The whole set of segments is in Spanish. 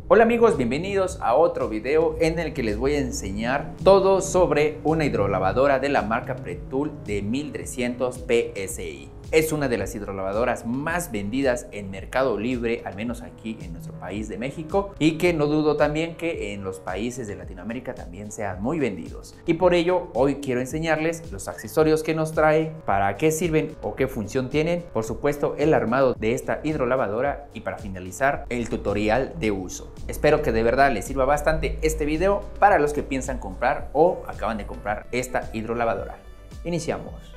Hola amigos, bienvenidos a otro video en el que les voy a enseñar todo sobre una hidrolavadora de la marca Pretul de 1300 PSI. Es una de las hidrolavadoras más vendidas en Mercado Libre, al menos aquí en nuestro país de México, y que no dudo también que en los países de Latinoamérica también sean muy vendidos. Y por ello hoy quiero enseñarles los accesorios que nos trae, para qué sirven o qué función tienen, por supuesto el armado de esta hidrolavadora y para finalizar el tutorial de uso. Espero que de verdad les sirva bastante este video para los que piensan comprar o acaban de comprar esta hidrolavadora. Iniciamos.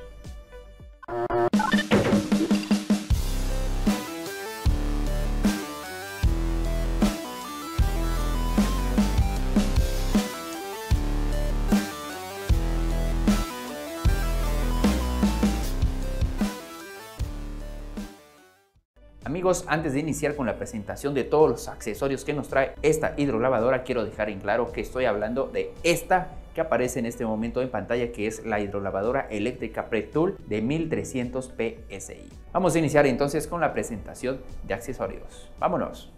Amigos, antes de iniciar con la presentación de todos los accesorios que nos trae esta hidrolavadora, quiero dejar en claro que estoy hablando de esta que aparece en este momento en pantalla, que es la hidrolavadora eléctrica Pretul de 1300 PSI. Vamos a iniciar entonces con la presentación de accesorios. ¡Vámonos!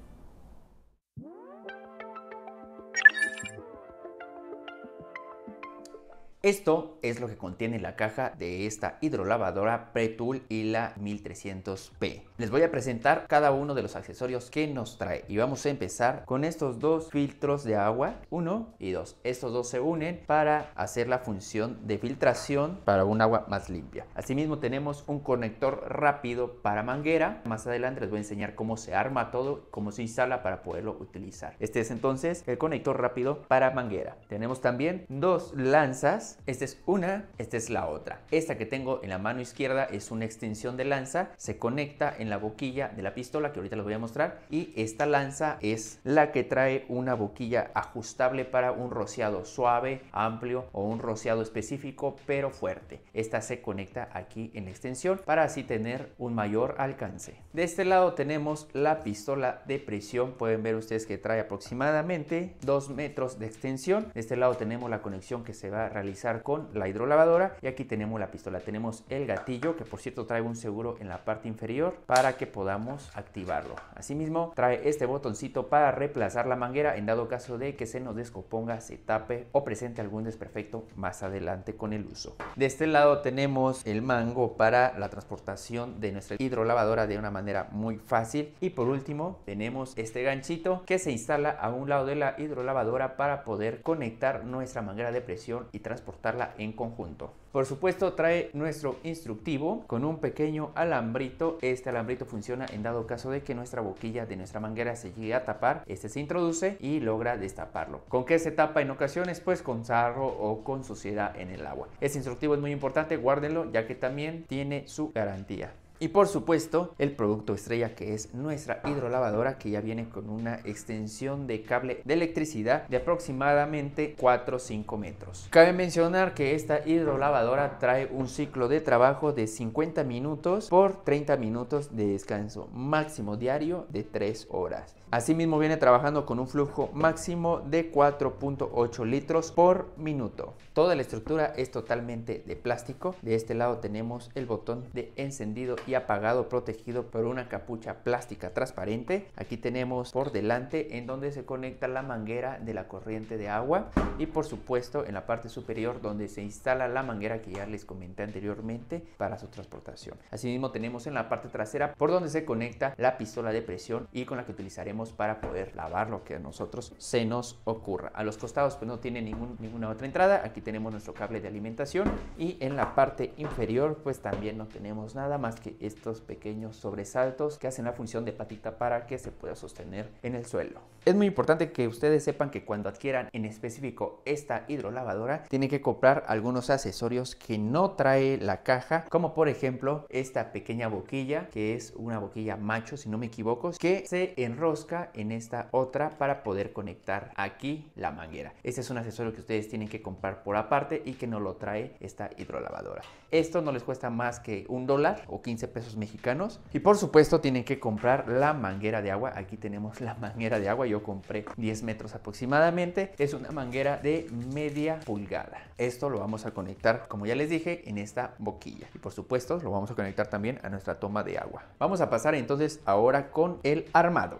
Esto es lo que contiene la caja de esta hidrolavadora Pretul y la 1300P. Les voy a presentar cada uno de los accesorios que nos trae y vamos a empezar con estos dos filtros de agua, 1 y 2. Estos dos se unen para hacer la función de filtración para un agua más limpia. Asimismo tenemos un conector rápido para manguera. Más adelante les voy a enseñar cómo se arma todo, cómo se instala para poderlo utilizar. Este es entonces el conector rápido para manguera. Tenemos también dos lanzas. Esta es una, esta es la otra. Esta que tengo en la mano izquierda es una extensión de lanza, se conecta en la boquilla de la pistola que ahorita les voy a mostrar, y esta lanza es la que trae una boquilla ajustable para un rociado suave, amplio o un rociado específico pero fuerte. Esta se conecta aquí en la extensión para así tener un mayor alcance. De este lado tenemos la pistola de presión, pueden ver ustedes que trae aproximadamente 2 metros de extensión. De este lado tenemos la conexión que se va a realizar con la hidrolavadora y aquí tenemos la pistola. Tenemos el gatillo, que por cierto trae un seguro en la parte inferior para que podamos activarlo. Asimismo trae este botoncito para reemplazar la manguera en dado caso de que se nos descomponga, se tape o presente algún desperfecto más adelante con el uso. De este lado tenemos el mango para la transportación de nuestra hidrolavadora de una manera muy fácil, y por último tenemos este ganchito que se instala a un lado de la hidrolavadora para poder conectar nuestra manguera de presión y transportarla en conjunto. Por supuesto trae nuestro instructivo con un pequeño alambrito. Este alambrito funciona en dado caso de que nuestra boquilla de nuestra manguera se llegue a tapar. Este se introduce y logra destaparlo. ¿Con qué se tapa en ocasiones? Pues con sarro o con suciedad en el agua. Este instructivo es muy importante, guárdenlo ya que también tiene su garantía. Y por supuesto el producto estrella, que es nuestra hidrolavadora, que ya viene con una extensión de cable de electricidad de aproximadamente 4 o 5 metros. Cabe mencionar que esta hidrolavadora trae un ciclo de trabajo de 50 minutos por 30 minutos de descanso máximo diario de 3 horas. Asimismo viene trabajando con un flujo máximo de 4.8 litros por minuto. Toda la estructura es totalmente de plástico. De este lado tenemos el botón de encendido y apagado protegido por una capucha plástica transparente. Aquí tenemos por delante en donde se conecta la manguera de la corriente de agua, y por supuesto en la parte superior donde se instala la manguera que ya les comenté anteriormente para su transportación. Asimismo tenemos en la parte trasera por donde se conecta la pistola de presión y con la que utilizaremos para poder lavar lo que a nosotros se nos ocurra. A los costados pues no tiene ninguna otra entrada. Aquí tenemos nuestro cable de alimentación y en la parte inferior pues también no tenemos nada más que estos pequeños sobresaltos que hacen la función de patita para que se pueda sostener en el suelo. Es muy importante que ustedes sepan que cuando adquieran en específico esta hidrolavadora tienen que comprar algunos accesorios que no trae la caja, como por ejemplo esta pequeña boquilla, que es una boquilla macho si no me equivoco, que se enrosca en esta otra para poder conectar aquí la manguera. Este es un accesorio que ustedes tienen que comprar por aparte y que no lo trae esta hidrolavadora. Esto no les cuesta más que $1 o 15 pesos mexicanos. Y por supuesto tienen que comprar la manguera de agua. Aquí tenemos la manguera de agua. Yo compré 10 metros aproximadamente. Es una manguera de media pulgada. Esto lo vamos a conectar, como ya les dije, en esta boquilla. Y por supuesto lo vamos a conectar también a nuestra toma de agua. Vamos a pasar entonces ahora con el armado.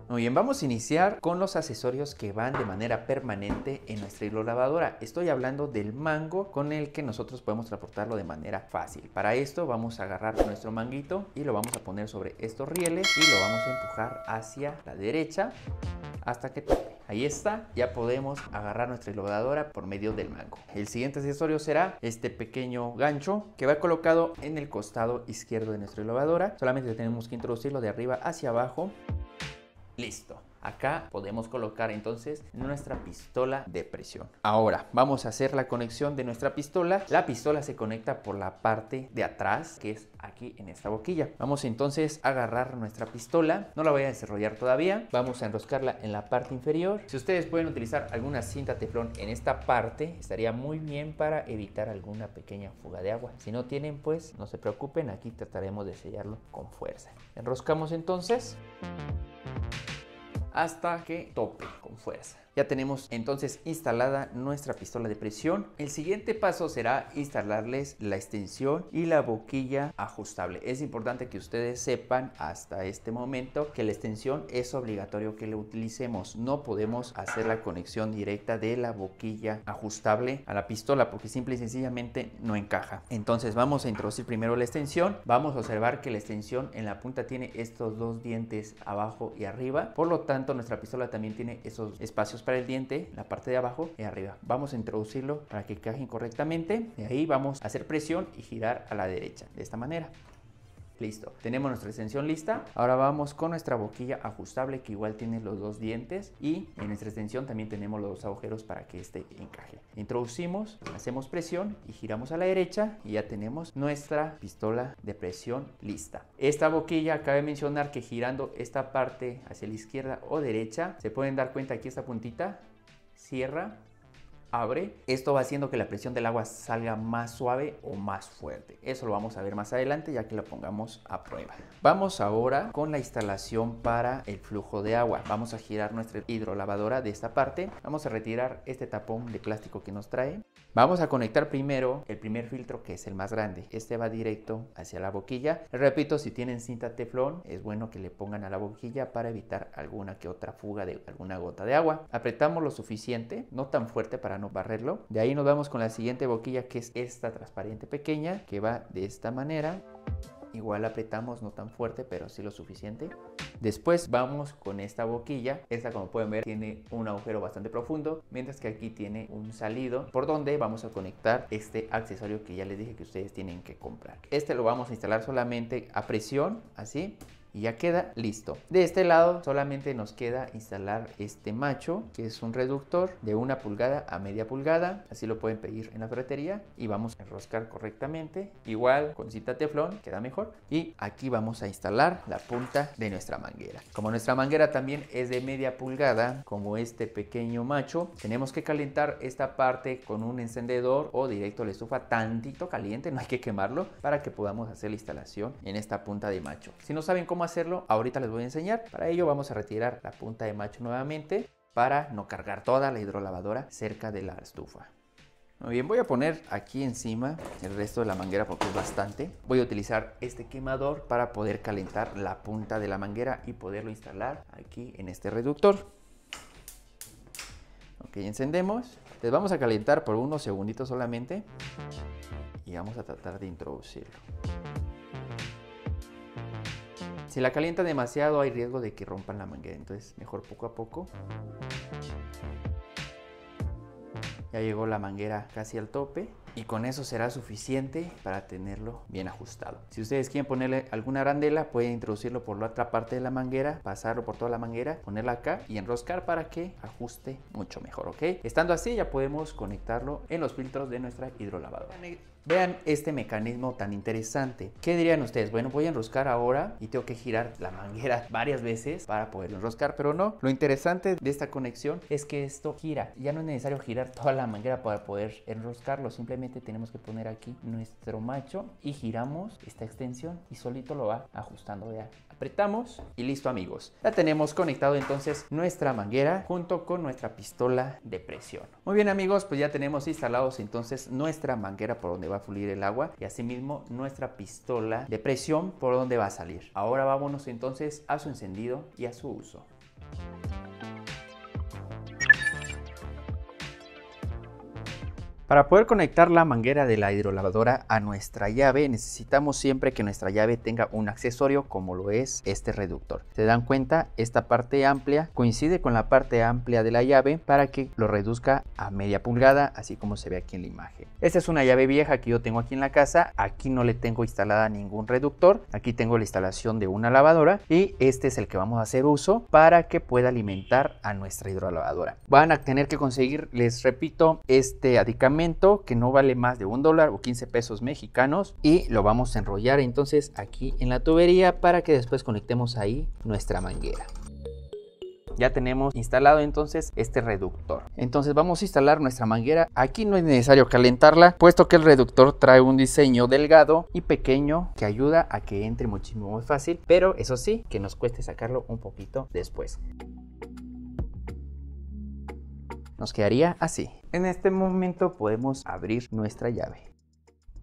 Muy bien, vamos a iniciar con los accesorios que van de manera permanente en nuestra hidrolavadora. Estoy hablando del mango con el que nosotros podemos transportarlo de manera fácil. Para esto vamos a agarrar nuestro manguito y lo vamos a poner sobre estos rieles y lo vamos a empujar hacia la derecha hasta que tope. Ahí está, ya podemos agarrar nuestra hidrolavadora por medio del mango. El siguiente accesorio será este pequeño gancho que va colocado en el costado izquierdo de nuestra hidrolavadora. Solamente tenemos que introducirlo de arriba hacia abajo. Listo. Acá podemos colocar entonces nuestra pistola de presión. Ahora vamos a hacer la conexión de nuestra pistola. La pistola se conecta por la parte de atrás, que es aquí en esta boquilla. Vamos entonces a agarrar nuestra pistola. No la voy a desarrollar todavía. Vamos a enroscarla en la parte inferior. Si ustedes pueden utilizar alguna cinta teflón en esta parte, estaría muy bien para evitar alguna pequeña fuga de agua. Si no tienen, pues no se preocupen. Aquí trataremos de sellarlo con fuerza. Enroscamos entonces hasta que tope con fuerza. Ya tenemos entonces instalada nuestra pistola de presión. El siguiente paso será instalarles la extensión y la boquilla ajustable. Es importante que ustedes sepan hasta este momento que la extensión es obligatorio que la utilicemos. No podemos hacer la conexión directa de la boquilla ajustable a la pistola porque simple y sencillamente no encaja. Entonces vamos a introducir primero la extensión. Vamos a observar que la extensión en la punta tiene estos dos dientes abajo y arriba. Por lo tanto, nuestra pistola también tiene esos espacios para el diente, la parte de abajo y arriba. Vamos a introducirlo para que encajen correctamente. De ahí vamos a hacer presión y girar a la derecha, de esta manera. Listo, tenemos nuestra extensión lista. Ahora vamos con nuestra boquilla ajustable que igual tiene los dos dientes y en nuestra extensión también tenemos los dos agujeros para que este encaje. Introducimos, hacemos presión y giramos a la derecha y ya tenemos nuestra pistola de presión lista. Esta boquilla, cabe mencionar que girando esta parte hacia la izquierda o derecha, se pueden dar cuenta aquí esta puntita, cierra, abre. Esto va haciendo que la presión del agua salga más suave o más fuerte. Eso lo vamos a ver más adelante ya que lo pongamos a prueba. Vamos ahora con la instalación para el flujo de agua. Vamos a girar nuestra hidrolavadora de esta parte. Vamos a retirar este tapón de plástico que nos trae. Vamos a conectar primero el primer filtro, que es el más grande. Este va directo hacia la boquilla. Les repito, si tienen cinta teflón, es bueno que le pongan a la boquilla para evitar alguna que otra fuga de alguna gota de agua. Apretamos lo suficiente, no tan fuerte para no barrerlo. De ahí nos vamos con la siguiente boquilla, que es esta transparente pequeña, que va de esta manera. Igual apretamos, no tan fuerte, pero sí lo suficiente. Después vamos con esta boquilla. Esta, como pueden ver, tiene un agujero bastante profundo, mientras que aquí tiene un salido por donde vamos a conectar este accesorio que ya les dije que ustedes tienen que comprar. Este lo vamos a instalar solamente a presión, así. Y ya queda listo. De este lado solamente nos queda instalar este macho, que es un reductor de 1 pulgada a media pulgada. Así lo pueden pedir en la ferretería. Y vamos a enroscar correctamente. Igual con cinta teflón queda mejor. Y aquí vamos a instalar la punta de nuestra manguera. Como nuestra manguera también es de media pulgada, como este pequeño macho, tenemos que calentar esta parte con un encendedor o directo a la estufa tantito caliente, no hay que quemarlo, para que podamos hacer la instalación en esta punta de macho. Si no saben cómo hacerlo, ahorita les voy a enseñar. Para ello vamos a retirar la punta de macho nuevamente para no cargar toda la hidrolavadora cerca de la estufa. Muy bien, voy a poner aquí encima el resto de la manguera porque es bastante. Voy a utilizar este quemador para poder calentar la punta de la manguera y poderlo instalar aquí en este reductor. Ok, encendemos. Les vamos a calentar por unos segunditos solamente y vamos a tratar de introducirlo. Si la calienta demasiado hay riesgo de que rompan la manguera, entonces mejor poco a poco. Ya llegó la manguera casi al tope y con eso será suficiente para tenerlo bien ajustado. Si ustedes quieren ponerle alguna arandela, pueden introducirlo por la otra parte de la manguera, pasarlo por toda la manguera, ponerla acá y enroscar para que ajuste mucho mejor, ¿ok? Estando así ya podemos conectarlo en los filtros de nuestra hidrolavadora. Vean este mecanismo tan interesante. ¿Qué dirían ustedes? Bueno, voy a enroscar ahora y tengo que girar la manguera varias veces para poderlo enroscar, pero no. Lo interesante de esta conexión es que esto gira. Ya no es necesario girar toda la manguera para poder enroscarlo. Simplemente tenemos que poner aquí nuestro macho y giramos esta extensión y solito lo va ajustando. Vean. Apretamos y listo, amigos. Ya tenemos conectado entonces nuestra manguera junto con nuestra pistola de presión. Muy bien, amigos, pues ya tenemos instalados entonces nuestra manguera por donde va a fluir el agua y asimismo nuestra pistola de presión por donde va a salir. Ahora vámonos entonces a su encendido y a su uso. Para poder conectar la manguera de la hidrolavadora a nuestra llave, necesitamos siempre que nuestra llave tenga un accesorio como lo es este reductor. ¿Se dan cuenta? Esta parte amplia coincide con la parte amplia de la llave para que lo reduzca a media pulgada, así como se ve aquí en la imagen. Esta es una llave vieja que yo tengo aquí en la casa. Aquí no le tengo instalada ningún reductor. Aquí tengo la instalación de una lavadora y este es el que vamos a hacer uso para que pueda alimentar a nuestra hidrolavadora. Van a tener que conseguir, les repito, este aditamiento que no vale más de $1 o 15 pesos mexicanos y lo vamos a enrollar entonces aquí en la tubería para que después conectemos ahí nuestra manguera. Ya tenemos instalado entonces este reductor. Entonces vamos a instalar nuestra manguera. Aquí no es necesario calentarla, puesto que el reductor trae un diseño delgado y pequeño que ayuda a que entre muchísimo más fácil, pero eso sí, que nos cueste sacarlo un poquito después. Nos quedaría así. En este momento podemos abrir nuestra llave.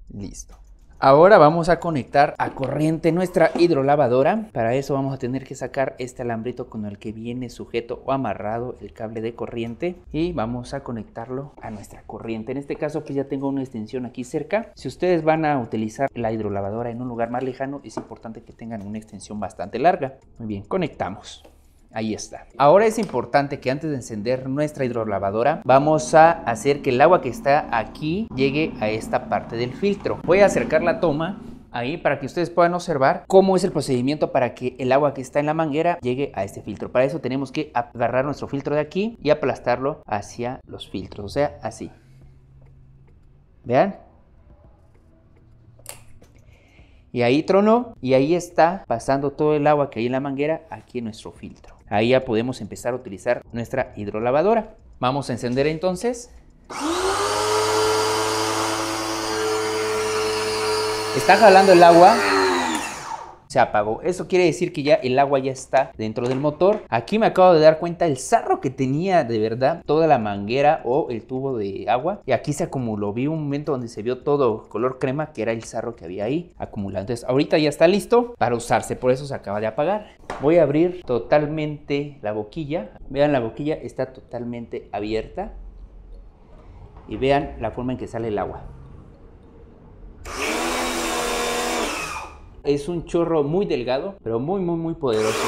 Listo. Ahora vamos a conectar a corriente nuestra hidrolavadora. Para eso vamos a tener que sacar este alambrito con el que viene sujeto o amarrado el cable de corriente y vamos a conectarlo a nuestra corriente. En este caso pues ya tengo una extensión aquí cerca. Si ustedes van a utilizar la hidrolavadora en un lugar más lejano, es importante que tengan una extensión bastante larga. Muy bien, conectamos. Ahí está. Ahora es importante que antes de encender nuestra hidrolavadora vamos a hacer que el agua que está aquí llegue a esta parte del filtro. Voy a acercar la toma ahí para que ustedes puedan observar cómo es el procedimiento para que el agua que está en la manguera llegue a este filtro. Para eso tenemos que agarrar nuestro filtro de aquí y aplastarlo hacia los filtros, o sea, así. Vean. Y ahí tronó y ahí está pasando todo el agua que hay en la manguera aquí en nuestro filtro. Ahí ya podemos empezar a utilizar nuestra hidrolavadora. Vamos a encender entonces. Está jalando el agua. Se apagó. Eso quiere decir que ya el agua ya está dentro del motor. Aquí me acabo de dar cuenta el sarro que tenía de verdad toda la manguera o el tubo de agua. Y aquí se acumuló. Vi un momento donde se vio todo color crema, que era el sarro que había ahí acumulado. Entonces ahorita ya está listo para usarse. Por eso se acaba de apagar. Voy a abrir totalmente la boquilla. Vean, la boquilla está totalmente abierta. Y vean la forma en que sale el agua. Es un chorro muy delgado, pero muy poderoso.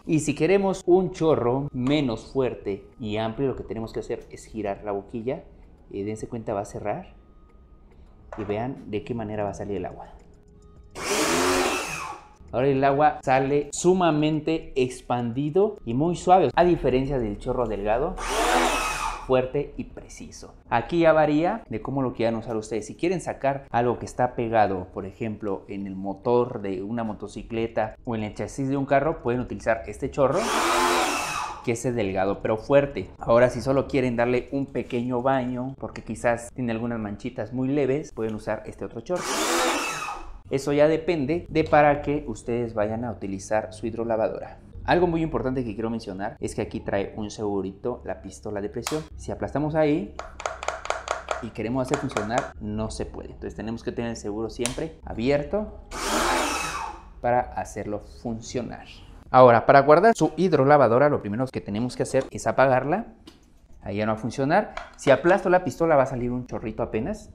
Y si queremos un chorro menos fuerte y amplio, lo que tenemos que hacer es girar la boquilla. Y dense cuenta, va a cerrar. Y vean de qué manera va a salir el agua. Ahora el agua sale sumamente expandido y muy suave, a diferencia del chorro delgado, fuerte y preciso. Aquí ya varía de cómo lo quieran usar ustedes. Si quieren sacar algo que está pegado, por ejemplo, en el motor de una motocicleta o en el chasis de un carro, pueden utilizar este chorro, que es delgado pero fuerte. Ahora, si solo quieren darle un pequeño baño, porque quizás tiene algunas manchitas muy leves, pueden usar este otro chorro. Eso ya depende de para qué ustedes vayan a utilizar su hidrolavadora. Algo muy importante que quiero mencionar es que aquí trae un segurito, la pistola de presión. Si aplastamos ahí y queremos hacer funcionar, no se puede. Entonces tenemos que tener el seguro siempre abierto para hacerlo funcionar. Ahora, para guardar su hidrolavadora, lo primero que tenemos que hacer es apagarla. Ahí ya no va a funcionar. Si aplasto la pistola va a salir un chorrito apenas,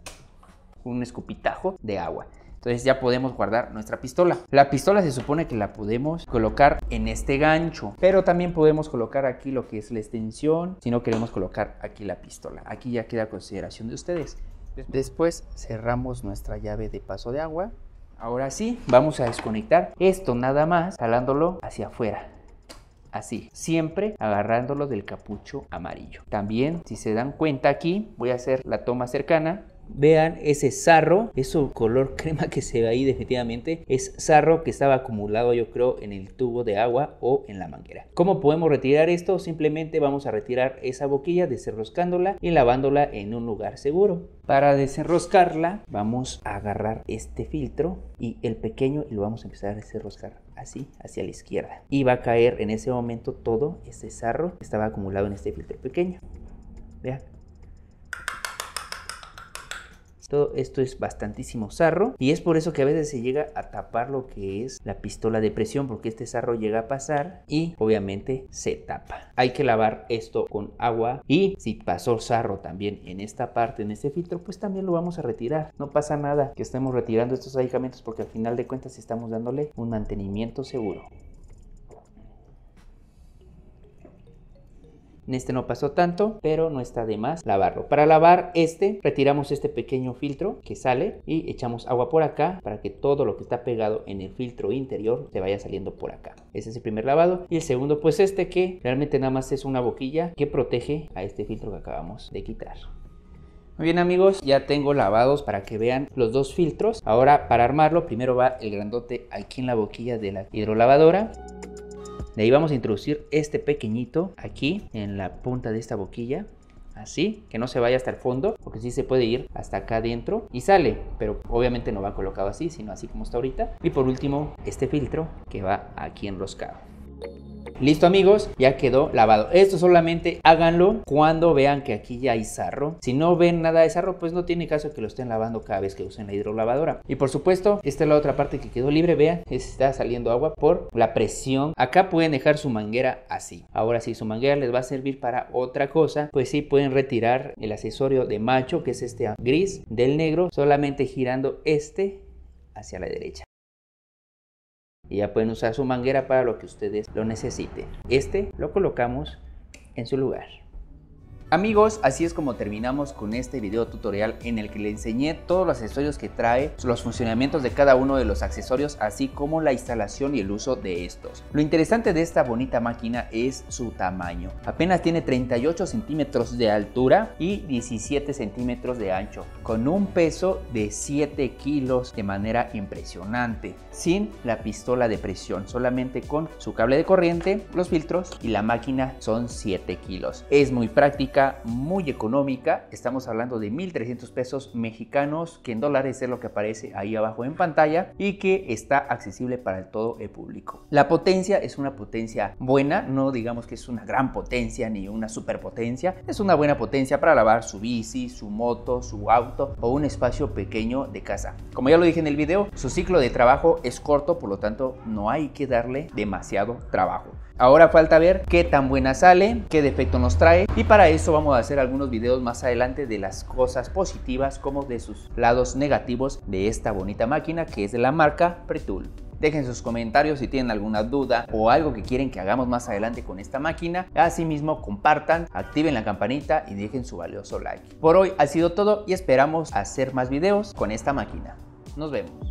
un escupitajo de agua. Entonces ya podemos guardar nuestra pistola. La pistola se supone que la podemos colocar en este gancho, pero también podemos colocar aquí lo que es la extensión si no queremos colocar aquí la pistola. Aquí ya queda a consideración de ustedes. Después cerramos nuestra llave de paso de agua. Ahora sí, vamos a desconectar esto nada más jalándolo hacia afuera. Así, siempre agarrándolo del capucho amarillo. También, si se dan cuenta aquí, voy a hacer la toma cercana. Vean ese sarro, eso color crema que se ve ahí definitivamente, es sarro que estaba acumulado yo creo en el tubo de agua o en la manguera. ¿Cómo podemos retirar esto? Simplemente vamos a retirar esa boquilla desenroscándola y lavándola en un lugar seguro. Para desenroscarla vamos a agarrar este filtro y el pequeño y lo vamos a empezar a desenroscar así hacia la izquierda. Y va a caer en ese momento todo ese sarro que estaba acumulado en este filtro pequeño. Vean. Todo esto es bastantísimo sarro y es por eso que a veces se llega a tapar lo que es la pistola de presión, porque este sarro llega a pasar y obviamente se tapa. Hay que lavar esto con agua y si pasó sarro también en esta parte, en este filtro, pues también lo vamos a retirar. No pasa nada que estemos retirando estos aditamentos porque al final de cuentas estamos dándole un mantenimiento seguro. En este no pasó tanto, pero no está de más lavarlo. Para lavar este, retiramos este pequeño filtro que sale y echamos agua por acá para que todo lo que está pegado en el filtro interior se vaya saliendo por acá. Ese es el primer lavado. Y el segundo, pues este que realmente nada más es una boquilla que protege a este filtro que acabamos de quitar. Muy bien amigos, ya tengo lavados para que vean los dos filtros. Ahora para armarlo, primero va el grandote aquí en la boquilla de la hidrolavadora. De ahí vamos a introducir este pequeñito aquí en la punta de esta boquilla. Así, que no se vaya hasta el fondo, porque sí se puede ir hasta acá adentro y sale, pero obviamente no va colocado así, sino así como está ahorita. Y por último, este filtro que va aquí enroscado. Listo amigos, ya quedó lavado. Esto solamente háganlo cuando vean que aquí ya hay sarro. Si no ven nada de sarro, pues no tiene caso que lo estén lavando cada vez que usen la hidrolavadora. Y por supuesto, esta es la otra parte que quedó libre. Vean, está saliendo agua por la presión. Acá pueden dejar su manguera así. Ahora si su manguera les va a servir para otra cosa, pues sí pueden retirar el accesorio de macho, que es este gris, del negro, solamente girando este hacia la derecha. Y ya pueden usar su manguera para lo que ustedes lo necesiten. Este lo colocamos en su lugar. Amigos, así es como terminamos con este video tutorial en el que le enseñé todos los accesorios que trae, los funcionamientos de cada uno de los accesorios, así como la instalación y el uso de estos. Lo interesante de esta bonita máquina es su tamaño. Apenas tiene 38 centímetros de altura y 17 centímetros de ancho, con un peso de 7 kilos de manera impresionante, sin la pistola de presión, solamente con su cable de corriente, los filtros y la máquina son 7 kilos. Es muy práctica, muy económica, estamos hablando de 1,300 pesos mexicanos, que en dólares es lo que aparece ahí abajo en pantalla y que está accesible para todo el público. La potencia es una potencia buena, no digamos que es una gran potencia ni una superpotencia, es una buena potencia para lavar su bici, su moto, su auto o un espacio pequeño de casa. Como ya lo dije en el video, su ciclo de trabajo es corto, por lo tanto no hay que darle demasiado trabajo. Ahora falta ver qué tan buena sale, qué defecto nos trae y para eso vamos a hacer algunos videos más adelante de las cosas positivas como de sus lados negativos de esta bonita máquina que es de la marca Pretul. Dejen sus comentarios si tienen alguna duda o algo que quieren que hagamos más adelante con esta máquina. Asimismo, compartan, activen la campanita y dejen su valioso like. Por hoy ha sido todo y esperamos hacer más videos con esta máquina. Nos vemos.